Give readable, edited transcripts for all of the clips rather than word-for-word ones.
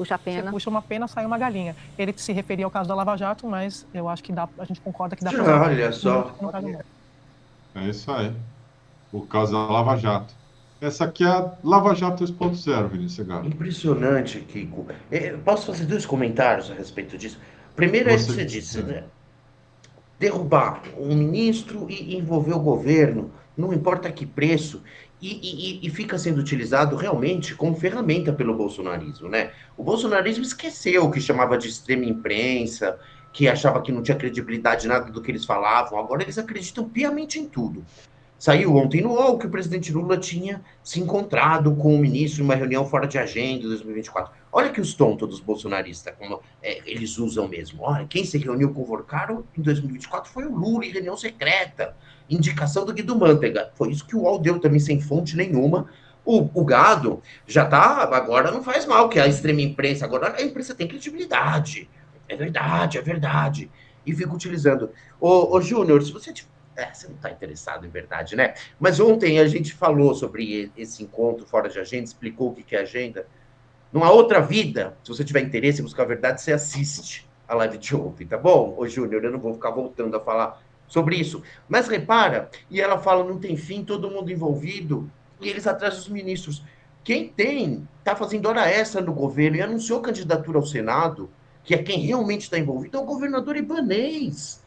puxa a pena. Você puxa uma pena, sai uma galinha. Ele se referia ao caso da Lava Jato, mas eu acho que a gente concorda que dá para usar. Olha só. É isso aí. O caso da Lava Jato. Essa aqui é a Lava Jato 2.0, Vinícius Galo. Impressionante, Kiko. Posso fazer 2 comentários a respeito disso? Primeiro é o que você disse, né? Derrubar um ministro e envolver o governo, não importa a que preço, e fica sendo utilizado realmente como ferramenta pelo bolsonarismo, né? O bolsonarismo esqueceu que chamava de extrema imprensa, que achava que não tinha credibilidade nada do que eles falavam, agora eles acreditam piamente em tudo. Saiu ontem no UOL que o presidente Lula tinha se encontrado com o ministro em uma reunião fora de agenda em 2024. Olha que os tontos dos bolsonaristas, como eles usam mesmo. Olha, quem se reuniu com o Vorcaro em 2024 foi o Lula, em reunião secreta. Indicação do Guido Mantega. Foi isso que o UOL deu também, sem fonte nenhuma. O gado já tá, agora não faz mal, que a extrema imprensa, agora a imprensa tem credibilidade. É verdade, é verdade. E fica utilizando. Ô Júnior, se você você não está interessado em verdade, né? Mas ontem a gente falou sobre esse encontro fora de agenda, explicou o que é agenda. Numa outra vida, se você tiver interesse em buscar a verdade, você assiste a live de ontem, tá bom? Ô, Júnior, eu não vou ficar voltando a falar sobre isso. Mas repara, e ela fala, não tem fim, todo mundo envolvido, e eles atrás dos ministros. Quem está fazendo hora extra no governo e anunciou candidatura ao Senado, que é quem realmente está envolvido, é o governador Ibanez,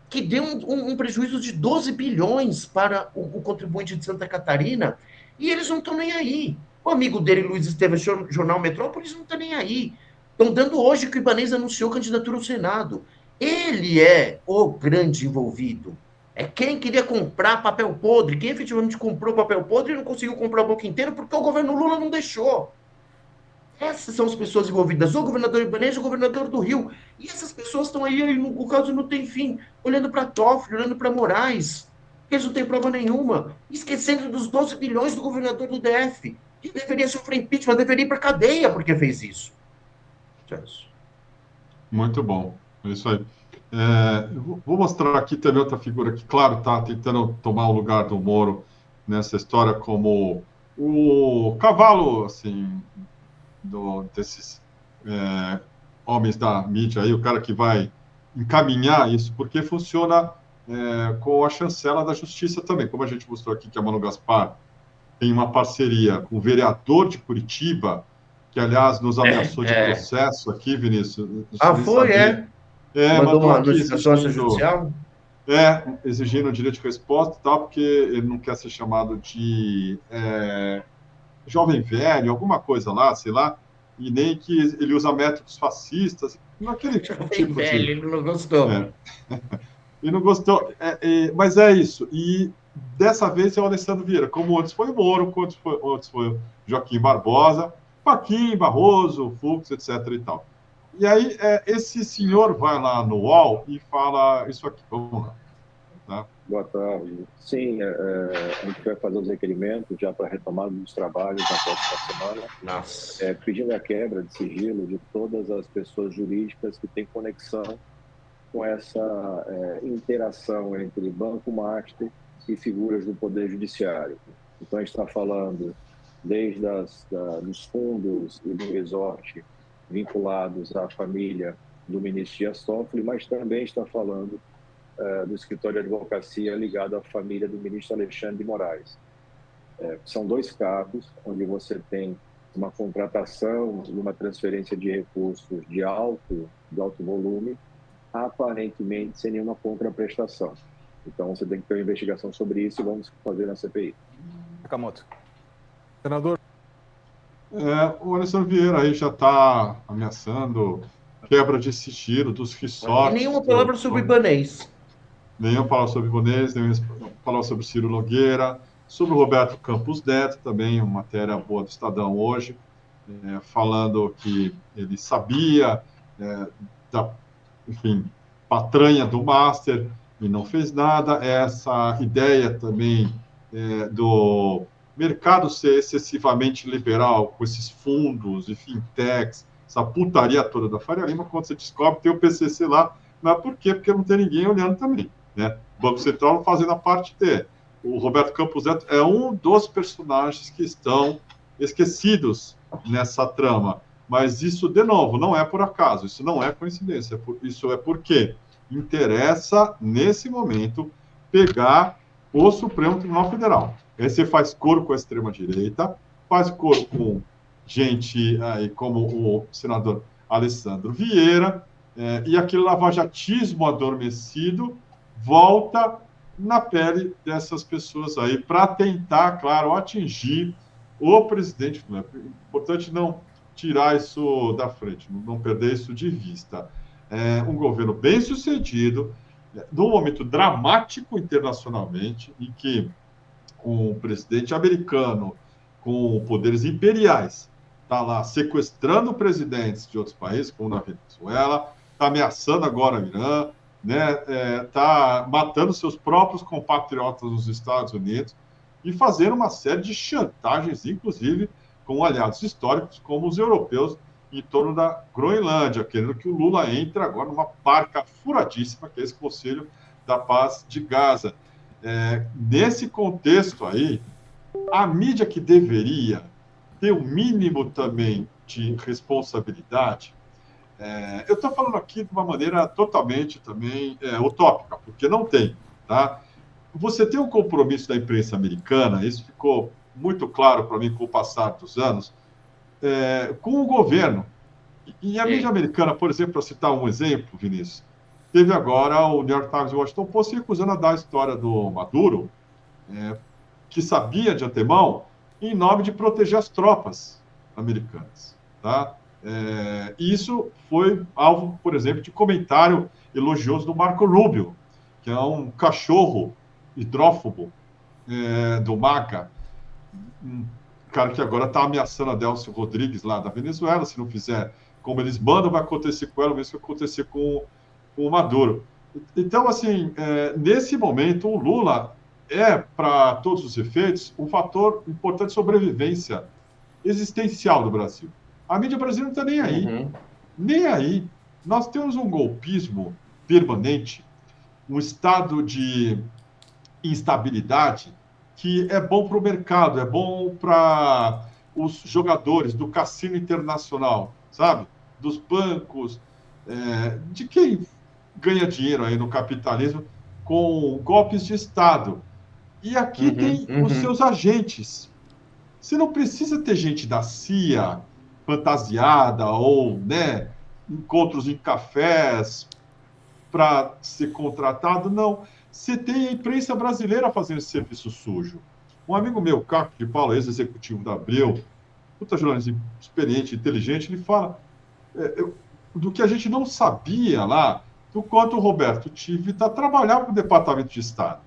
que deu um prejuízo de 12 bilhões para o contribuinte de Santa Catarina, e eles não estão nem aí. O amigo dele, Luiz Esteves, Jornal Metrópolis, não está nem aí. Estão dando hoje que o Ibanez anunciou candidatura ao Senado. Ele é o grande envolvido. É quem queria comprar papel podre, quem efetivamente comprou papel podre e não conseguiu comprar o bloco inteiro porque o governo Lula não deixou. Essas são as pessoas envolvidas, o governador Ibanez e o governador do Rio. E essas pessoas estão aí, o caso não tem fim, olhando para Toffoli, olhando para Moraes, eles não têm prova nenhuma, esquecendo dos 12 bilhões do governador do DF, que deveria sofrer impeachment, deveria ir para cadeia porque fez isso. Muito bom, é isso aí. Vou mostrar aqui também outra figura que, claro, está tentando tomar o lugar do Moro nessa história como o cavalo, assim, desses homens da mídia aí, o cara que vai encaminhar isso, porque funciona com a chancela da justiça também, como a gente mostrou aqui que a Manu Gaspar tem uma parceria com o vereador de Curitiba, que, aliás, nos ameaçou de processo aqui, Vinícius. Foi, mandou uma aqui notificação extrajudicial? Exigindo direito de resposta e tal, porque ele não quer ser chamado de jovem velho, alguma coisa lá, sei lá, e nem que ele usa métodos fascistas, naquele tipo velho, de... ele não gostou. Ele não gostou, mas é isso. E dessa vez é o Alessandro Vieira, como antes foi o Moro, como antes foi o Joaquim Barbosa, Fachin, Barroso, Fux, etc. e tal. E aí, esse senhor vai lá no UOL e fala isso aqui. Vamos lá. Tá? Boa tarde. Sim, a gente vai fazer os requerimentos já para a retomada dos trabalhos na próxima semana, pedindo a quebra de sigilo de todas as pessoas jurídicas que têm conexão com essa interação entre Banco Master e figuras do Poder Judiciário. Então, a gente está falando desde dos fundos e do resort vinculados à família do ministro Dias Toffoli, mas também está falando do escritório de advocacia ligado à família do ministro Alexandre de Moraes. São 2 casos onde você tem uma contratação e uma transferência de recursos de alto volume, aparentemente sem nenhuma contraprestação. Então, você tem que ter uma investigação sobre isso e vamos fazer na CPI. Sakamoto. Senador. O Alessandro Vieira aí já está ameaçando quebra de sigilo dos resorts. E nenhuma palavra sobre Ibanez. Nenhuma palavra sobre Ibanez, nenhuma palavra sobre Ciro Nogueira, sobre o Roberto Campos Neto, também uma matéria boa do Estadão hoje, falando que ele sabia da patranha do Master e não fez nada. Essa ideia também do mercado ser excessivamente liberal com esses fundos e fintechs, essa putaria toda da Faria Lima, quando você descobre, tem o PCC lá, mas por quê? Porque não tem ninguém olhando também, né? O Banco Central fazendo a parte dele. O Roberto Campos Neto é um dos personagens que estão esquecidos nessa trama. Mas isso, de novo, não é por acaso, isso não é coincidência, isso é porque interessa, nesse momento, pegar o Supremo Tribunal Federal. Aí você faz coro com a extrema-direita, faz coro com gente aí como o senador Alessandro Vieira, e aquele lavajatismo adormecido volta na pele dessas pessoas aí, para tentar, claro, atingir o presidente. É importante não tirar isso da frente, não perder isso de vista. Um governo bem sucedido, num momento dramático internacionalmente, em que um presidente americano com poderes imperiais está lá sequestrando presidentes de outros países, como na Venezuela, está ameaçando agora o Irã, né, tá matando seus próprios compatriotas nos Estados Unidos e fazendo uma série de chantagens, inclusive com aliados históricos como os europeus em torno da Groenlândia, querendo que o Lula entre agora numa barca furadíssima, que é esse Conselho da Paz de Gaza. Nesse contexto aí, a mídia que deveria ter o mínimo também de responsabilidade, eu estou falando aqui de uma maneira totalmente também utópica, porque não tem, tá? Você tem um compromisso da imprensa americana, isso ficou muito claro para mim com o passar dos anos, com o governo. E a mídia americana, por exemplo, para citar um exemplo, Vinícius, teve agora o New York Times e o Washington Post se recusando a dar a história do Maduro, que sabia de antemão, em nome de proteger as tropas americanas, tá? Isso foi alvo, por exemplo, de comentário elogioso do Marco Rubio, que é um cachorro hidrófobo do MAGA, um cara que agora está ameaçando a Delcy Rodrigues lá da Venezuela, se não fizer como eles mandam, vai acontecer com ela, o mesmo que acontecer com o Maduro. Então, assim, nesse momento, o Lula para todos os efeitos, um fator importante de sobrevivência existencial do Brasil. A mídia brasileira não está nem aí. Nem aí. Nós temos um golpismo permanente, um estado de instabilidade que é bom para o mercado, é bom para os jogadores do cassino internacional, sabe? Dos bancos, de quem ganha dinheiro aí no capitalismo com golpes de Estado. E aqui tem os seus agentes. Você não precisa ter gente da CIA fantasiada ou, né, encontros em cafés para ser contratado, não. Você tem a imprensa brasileira fazendo esse serviço sujo. Um amigo meu, Caco de Paula, ex-executivo da Abril, puta jornalista experiente, inteligente, ele fala do que a gente não sabia lá, do quanto o Roberto Tivita trabalhava no Departamento de Estado.